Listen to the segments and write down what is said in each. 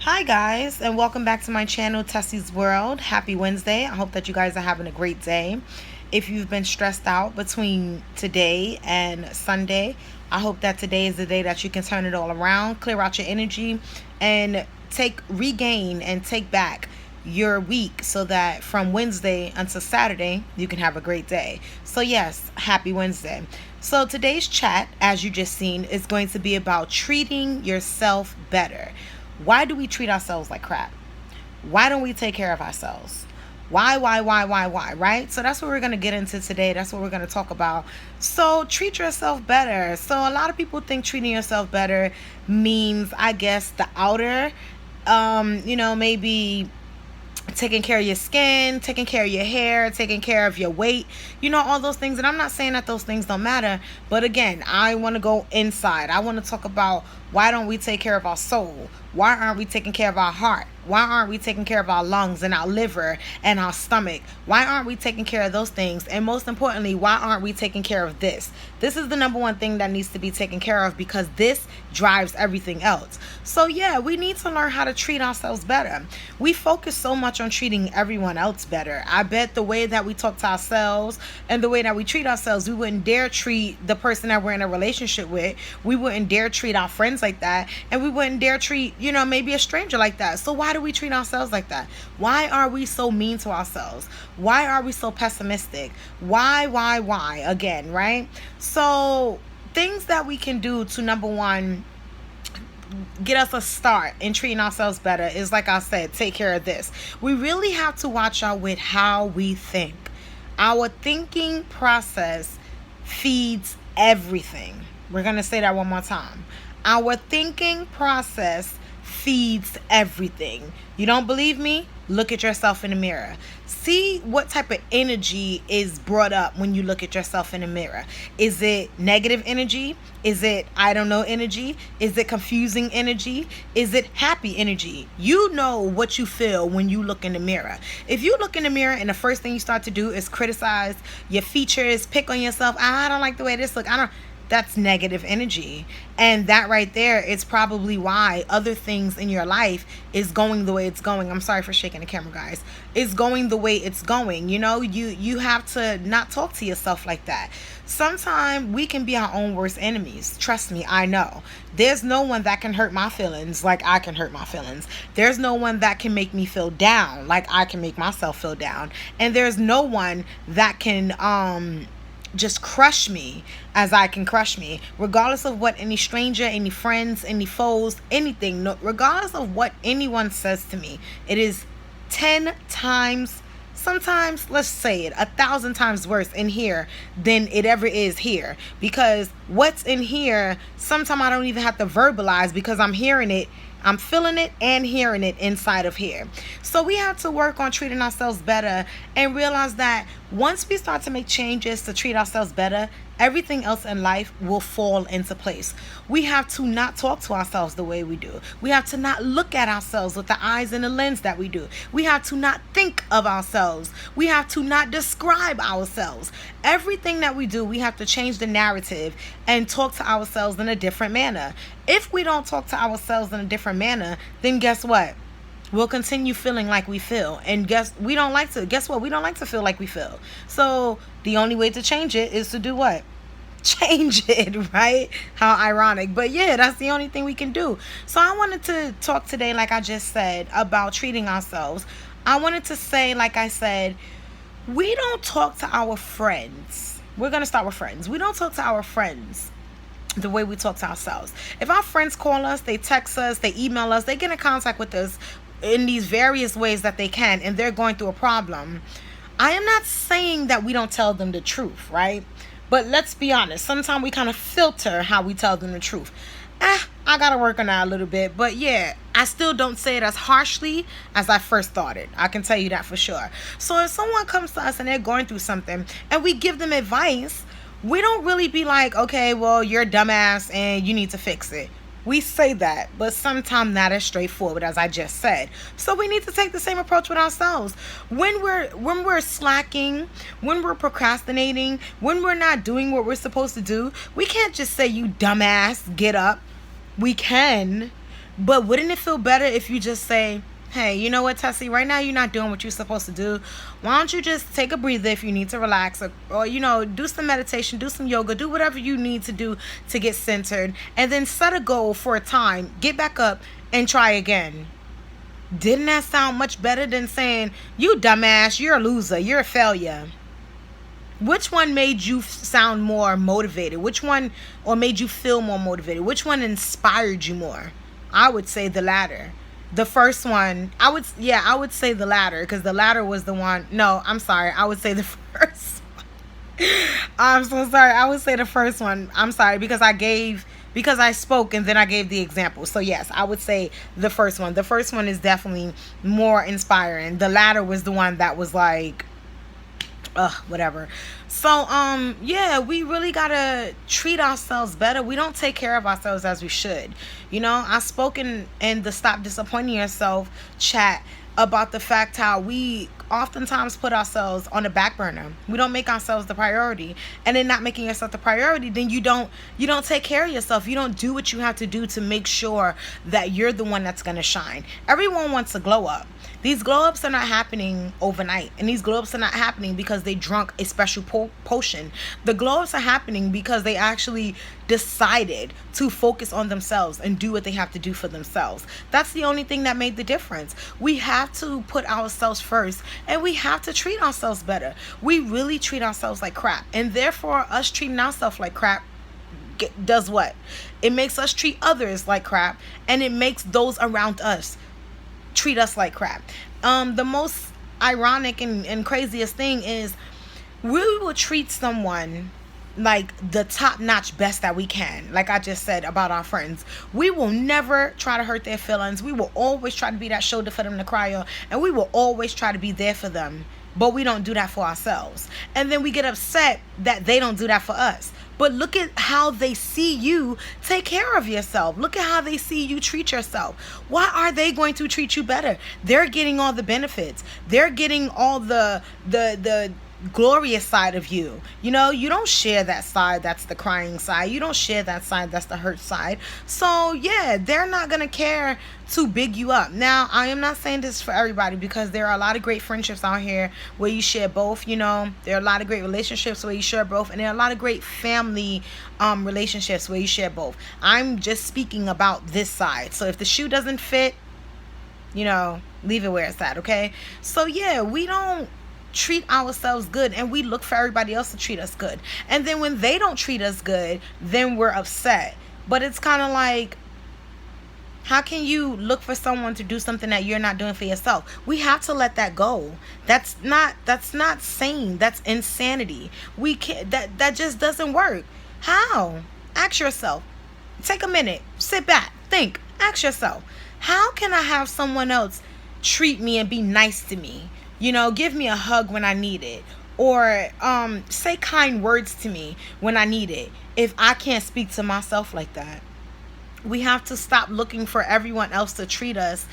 Hi guys, and welcome back to my channel, Tessie's World. Happy Wednesday. I hope that you guys are having a great day. If you've been stressed out between today and Sunday, I hope that today is the day that you can turn it all around, clear out your energy, and regain and take back your week so that from Wednesday until Saturday, you can have a great day. So yes, happy Wednesday. So today's chat, as you just seen, is going to be about treating yourself better. Why do we treat ourselves like crap? Why don't we take care of ourselves? Why, right? So that's what we're going to get into today. That's what we're going to talk about. So treat yourself better. So a lot of people think treating yourself better means, I guess, the outer, maybe taking care of your skin, taking care of your hair, taking care of your weight, all those things. And I'm not saying that those things don't matter, but again, I want to go inside. I want to talk about, why don't we take care of our soul? Why aren't we taking care of our heart? Why aren't we taking care of our lungs and our liver and our stomach? Why aren't we taking care of those things? And most importantly, why aren't we taking care of this? This is the number one thing that needs to be taken care of, because this drives everything else. So yeah, we need to learn how to treat ourselves better. We focus so much on treating everyone else better. I bet the way that we talk to ourselves and the way that we treat ourselves, we wouldn't dare treat the person that we're in a relationship with. We wouldn't dare treat our friends like that. And we wouldn't dare treat, maybe a stranger like that. So why do we treat ourselves like that? Why are we so mean to ourselves? Why are we so pessimistic? Why? Again, right? So things that we can do to, number one, get us a start in treating ourselves better is, like I said, take care of this. We really have to watch out with how we think. Our thinking process feeds everything. We're going to say that one more time. Our thinking process feeds everything. You don't believe me? Look at yourself in the mirror. See what type of energy is brought up when you look at yourself in the mirror. Is it negative energy? Is it I don't know energy? Is it confusing energy? Is it happy energy? You know what you feel when you look in the mirror. If you look in the mirror and the first thing you start to do is criticize your features, pick on yourself, I don't like the way this looks, that's negative energy. And that right there is probably why other things in your life is going the way it's going. I'm sorry for shaking the camera, guys. It's going the way it's going. You have to not talk to yourself like that. Sometimes we can be our own worst enemies. Trust me, I know. There's no one that can hurt my feelings like I can hurt my feelings. There's no one that can make me feel down like I can make myself feel down. And there's no one that can just crush me as I can crush me, regardless of what any stranger, any friends, any foes, anything, no, regardless of what anyone says to me. It is 10 times, sometimes, let's say it, 1,000 times worse in here than it ever is here, because what's in here, sometimes I don't even have to verbalize, because I'm hearing it, I'm feeling it and hearing it inside of here. So we have to work on treating ourselves better and realize that once we start to make changes to treat ourselves better, everything else in life will fall into place. We have to not talk to ourselves the way we do. We have to not look at ourselves with the eyes and the lens that we do. We have to not think of ourselves. We have to not describe ourselves. Everything that we do, we have to change the narrative and talk to ourselves in a different manner. If we don't talk to ourselves in a different manner, then guess what? We'll continue feeling like we feel. And guess what? We don't like to feel like we feel. So the only way to change it is to do what? Change it, right? How ironic. But yeah, that's the only thing we can do. So I wanted to talk today, like I just said, about treating ourselves. I wanted to say, like I said, we don't talk to our friends. We're going to start with friends. We don't talk to our friends the way we talk to ourselves. If our friends call us, they text us, they email us, they get in contact with us in these various ways that they can, and they're going through a problem, I am not saying that we don't tell them the truth, right? But let's be honest, sometimes we kind of filter how we tell them the truth. I gotta work on that a little bit, but yeah, I still don't say it as harshly as I first thought it. I can tell you that for sure. So if someone comes to us and they're going through something and we give them advice, we don't really be like, okay, well, you're a dumbass and you need to fix it. We say that, but sometimes not as straightforward as I just said. So we need to take the same approach with ourselves. When we're slacking, when we're procrastinating, when we're not doing what we're supposed to do, we can't just say, you dumbass, get up. We can, But wouldn't it feel better if you just say, hey, you know what, Tessie, right now you're not doing what you're supposed to do. Why don't you just take a breather if you need to relax, or do some meditation, do some yoga, do whatever you need to do to get centered, and then set a goal for a time, get back up, and try again. Didn't that sound much better than saying, you dumbass, you're a loser, you're a failure? Which one made you sound more motivated? Which one, or made you feel more motivated? Which one inspired you more? I would say the latter. The first one, I would say the latter, because the latter was the one. No, I'm sorry. I would say the first one. I'm so sorry. I would say the first one. I'm sorry, because I spoke and then I gave the example. So yes, I would say the first one. The first one is definitely more inspiring. The latter was the one that was like, whatever. So yeah, we really gotta treat ourselves better. We don't take care of ourselves as we should. I spoke in the Stop Disappointing Yourself chat about the fact how we oftentimes put ourselves on the back burner. We don't make ourselves the priority. And in not making yourself the priority, then you don't take care of yourself. You don't do what you have to do to make sure that you're the one that's going to shine. Everyone wants a glow up. These glow ups are not happening overnight, and these glow ups are not happening because they drunk a special potion. The glow ups are happening because they actually decided to focus on themselves and do what they have to do for themselves. That's the only thing that made the difference. We have to put ourselves first, and we have to treat ourselves better. We really treat ourselves like crap, and therefore us treating ourselves like crap does what? It makes us treat others like crap, and it makes those around us treat us like crap. The most ironic and craziest thing is, we will treat someone like the top-notch best that we can. Like I just said about our friends, we will never try to hurt their feelings. We will always try to be that shoulder for them to cry on, and we will always try to be there for them. But we don't do that for ourselves, and then we get upset that they don't do that for us. But look at how they see you take care of yourself. Look at how they see you treat yourself. Why are they going to treat you better? They're getting all the benefits. They're getting all the glorious side of you. You don't share that side that's the crying side. You don't share that side that's the hurt side. So yeah, they're not gonna care to big you up. Now, I am not saying this for everybody, because there are a lot of great friendships out here where you share both. There are a lot of great relationships where you share both, and there are a lot of great family relationships where you share both. I'm just speaking about this side. So if the shoe doesn't fit, leave it where it's at, okay? So yeah, we don't treat ourselves good, and we look for everybody else to treat us good, and then when they don't treat us good, then we're upset. But it's kind of like, how can you look for someone to do something that you're not doing for yourself? We have to let that go. That's not sane. That's insanity. We can't. That just doesn't work. How? Ask yourself. Take a minute. Sit back. Think. Ask yourself, how can I have someone else treat me and be nice to me? Give me a hug when I need it, or say kind words to me when I need it, if I can't speak to myself like that. We have to stop looking for everyone else to treat us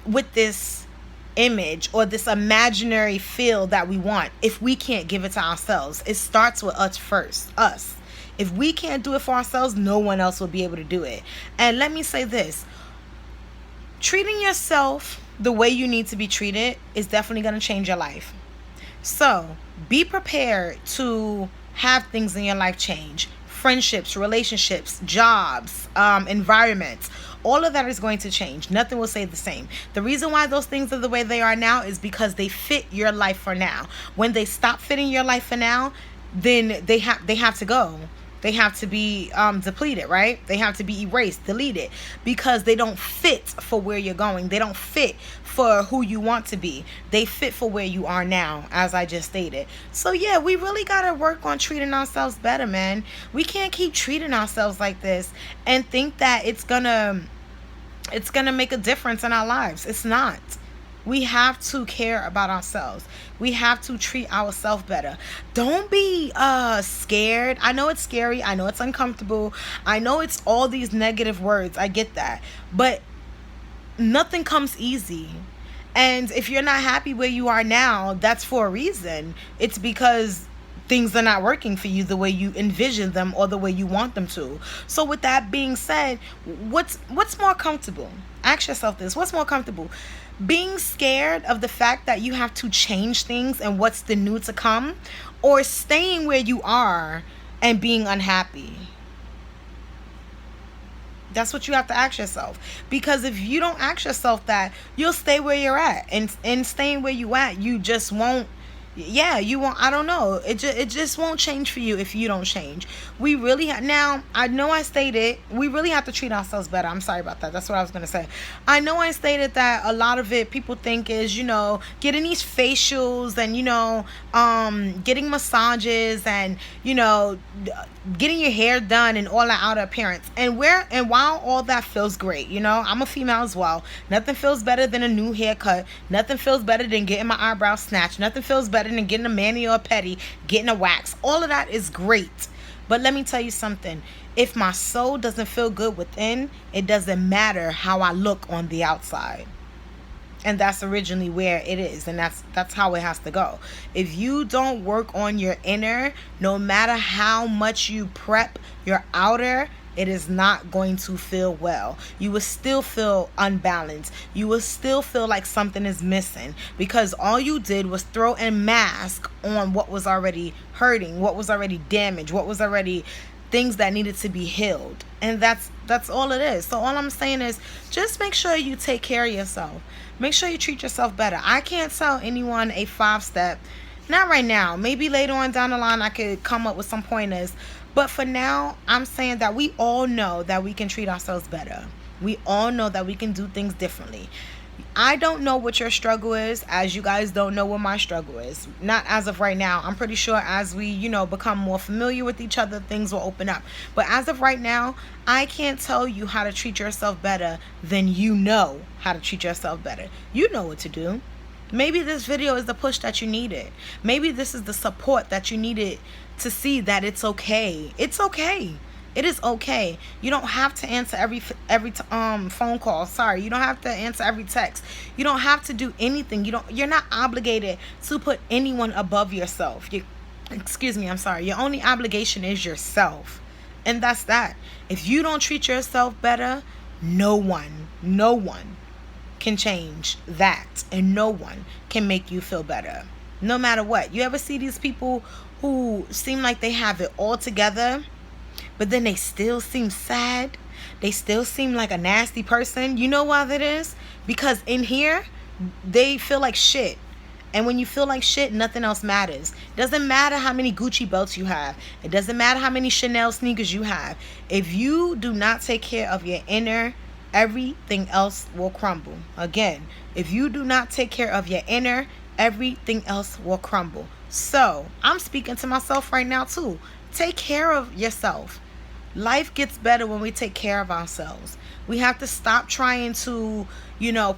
with this image or this imaginary feel that we want if we can't give it to ourselves. It starts with us first. Us. If we can't do it for ourselves, no one else will be able to do it. And let me say this. Treating yourself the way you need to be treated is definitely going to change your life. So be prepared to have things in your life change. Friendships, relationships, jobs, environments. All of that is going to change. Nothing will stay the same. The reason why those things are the way they are now is because they fit your life for now. When they stop fitting your life for now, then they have to go. They have to be depleted, right? They have to be erased, deleted, because they don't fit for where you're going. They don't fit for who you want to be. They fit for where you are now, as I just stated. So yeah, we really got to work on treating ourselves better, man. We can't keep treating ourselves like this and think that it's gonna make a difference in our lives. It's not. We have to care about ourselves. We have to treat ourselves better. Don't be scared. I know it's scary. I know it's uncomfortable. I know it's all these negative words. I get that. But nothing comes easy. And if you're not happy where you are now, that's for a reason. It's because things are not working for you the way you envision them or the way you want them to. So with that being said, what's more comfortable? Ask yourself this. What's more comfortable? Being scared of the fact that you have to change things and what's the new to come, or staying where you are and being unhappy? That's what you have to ask yourself. Because if you don't ask yourself that, you'll stay where you're at. And staying where you at, you just won't, you won't, I don't know. It just won't change for you if you don't change. We really now, I know I stated, we really have to treat ourselves better. I'm sorry about that. That's what I was going to say. I know I stated that a lot of it people think is, getting these facials and, getting massages and, getting your hair done and all that outer appearance. And while all that feels great, I'm a female as well. Nothing feels better than a new haircut. Nothing feels better than getting my eyebrows snatched. Nothing feels better than getting a mani or a pedi, getting a wax. All of that is great. But let me tell you something. If my soul doesn't feel good within, it doesn't matter how I look on the outside. And that's originally where it is. And that's how it has to go. If you don't work on your inner, no matter how much you prep your outer, it is not going to feel well. You will still feel unbalanced. You will still feel like something is missing, because all you did was throw a mask on what was already hurting, what was already damaged, what was already things that needed to be healed. And that's all it is. So all I'm saying is just make sure you take care of yourself. Make sure you treat yourself better. I can't tell anyone a 5-step. Not right now. Maybe later on down the line I could come up with some pointers. But for now, I'm saying that we all know that we can treat ourselves better. We all know that we can do things differently. I don't know what your struggle is, as you guys don't know what my struggle is. Not as of right now. I'm pretty sure as we, become more familiar with each other, things will open up. But as of right now, I can't tell you how to treat yourself better than you know how to treat yourself better. You know what to do. Maybe this video is the push that you needed. Maybe this is the support that you needed to see that it's okay. It's okay. It is okay. You don't have to answer every phone call. Sorry, you don't have to answer every text. You don't have to do anything. You're not obligated to put anyone above yourself. Your only obligation is yourself. And that's that. If you don't treat yourself better, no one can change that, and no one can make you feel better. No matter what. You ever see these people who seem like they have it all together, but then they still seem sad? They still seem like a nasty person. You know why that is? Because in here, they feel like shit. And when you feel like shit, nothing else matters. It doesn't matter how many Gucci belts you have. It doesn't matter how many Chanel sneakers you have. If you do not take care of your inner, everything else will crumble. Again, if you do not take care of your inner, everything else will crumble. So, I'm speaking to myself right now too. Take care of yourself. Life gets better when we take care of ourselves. We have to stop trying to,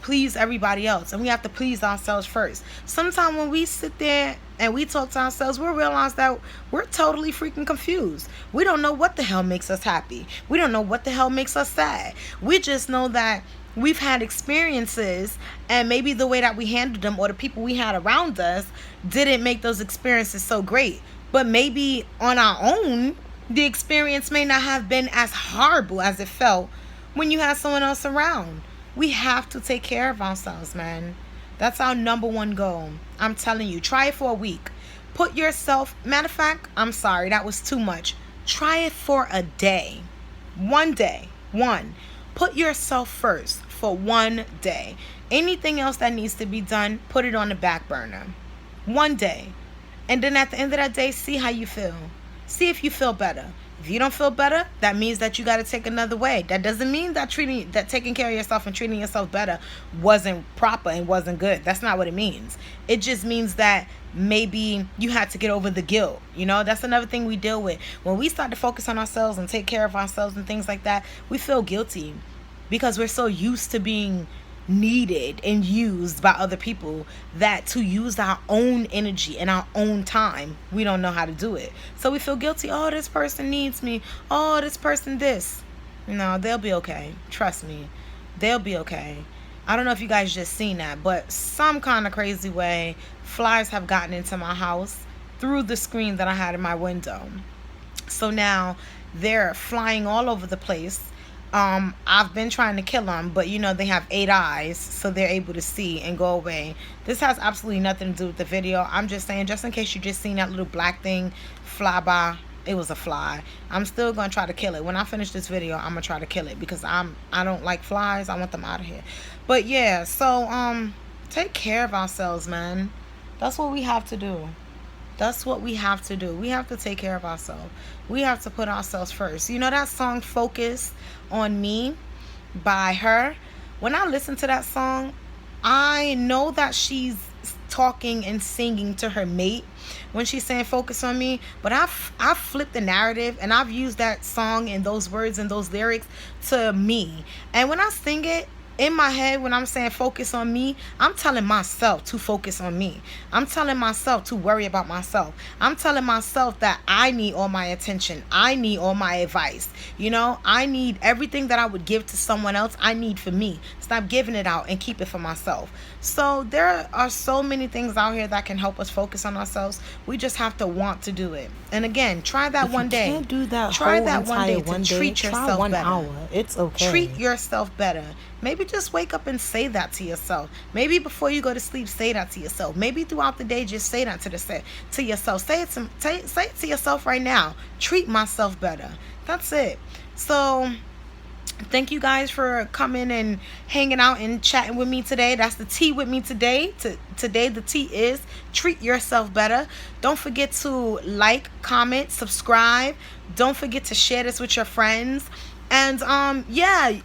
please everybody else. And we have to please ourselves first. Sometimes when we sit there and we talk to ourselves, we'll realize that we're totally freaking confused. We don't know what the hell makes us happy. We don't know what the hell makes us sad. We just know that we've had experiences, and maybe the way that we handled them or the people we had around us didn't make those experiences so great. But maybe on our own, the experience may not have been as horrible as it felt when you had someone else around. We have to take care of ourselves, man. That's our number one goal. I'm telling you, try it for a week. Put yourself, matter of fact, I'm sorry, that was too much. Try it for a day. One day. Put yourself first for one day. Anything else that needs to be done, put it on the back burner. One day. And then at the end of that day, see how you feel. See if you feel better. If you don't feel better, that means that you got to take another way. That doesn't mean that taking care of yourself and treating yourself better wasn't proper and wasn't good. That's not what it means. It just means that maybe you had to get over the guilt. That's another thing we deal with. When we start to focus on ourselves and take care of ourselves and things like that, we feel guilty because we're so used to being needed and used by other people that to use our own energy and our own time, we don't know how to do it. So we feel guilty. Oh, this person needs me. Oh, this person this. No, they'll be okay. Trust me. They'll be okay. I don't know if you guys just seen that, but some kind of crazy way, flies have gotten into my house through the screen that I had in my window. So now they're flying all over the place. I've been trying to kill them, but they have 8 eyes, so they're able to see and go away. This has absolutely nothing to do with the video. I'm just saying, just in case you just seen that little black thing fly by, it was a fly. I'm still gonna try to kill it. When I finish this video, I'm gonna try to kill it because I don't like flies. I want them out of here. But yeah, so take care of ourselves, man. That's what we have to do. That's what we have to do. We have to take care of ourselves. We have to put ourselves first. You know that song Focus on Me by her? When I listen to that song, I know that she's talking and singing to her mate when she's saying focus on me, but I've flipped the narrative and I've used that song and those words and those lyrics to me. And when I sing it, in my head, when I'm saying focus on me, I'm telling myself to focus on me. I'm telling myself to worry about myself. I'm telling myself that I need all my attention. I need all my advice. I need everything that I would give to someone else. I need for me. Stop giving it out and keep it for myself. So there are so many things out here that can help us focus on ourselves. We just have to want to do it. And again, try that one day. Can't do that. Try whole that one day one to day. treat Try yourself 1 better. hour. It's okay. Treat yourself better. Maybe just wake up and say that to yourself. Maybe before you go to sleep, say that to yourself. Maybe throughout the day, just say that to yourself. Say it to yourself right now. Treat myself better. That's it. So thank you guys for coming and hanging out and chatting with me today. That's the tea with me today. Today the tea is treat yourself better. Don't forget to like, comment, subscribe. Don't forget to share this with your friends. And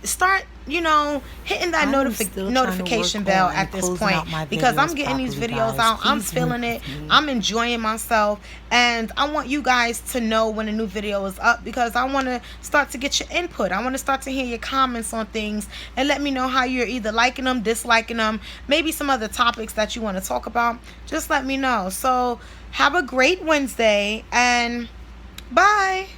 start hitting that notification bell at this point, because I'm getting these videos out. I'm feeling it. I'm enjoying myself, and I want you guys to know when a new video is up, because I want to start to get your input. I want to start to hear your comments on things and let me know how you're either liking them, disliking them, maybe some other topics that you want to talk about. Just let me know. So have a great Wednesday, and bye.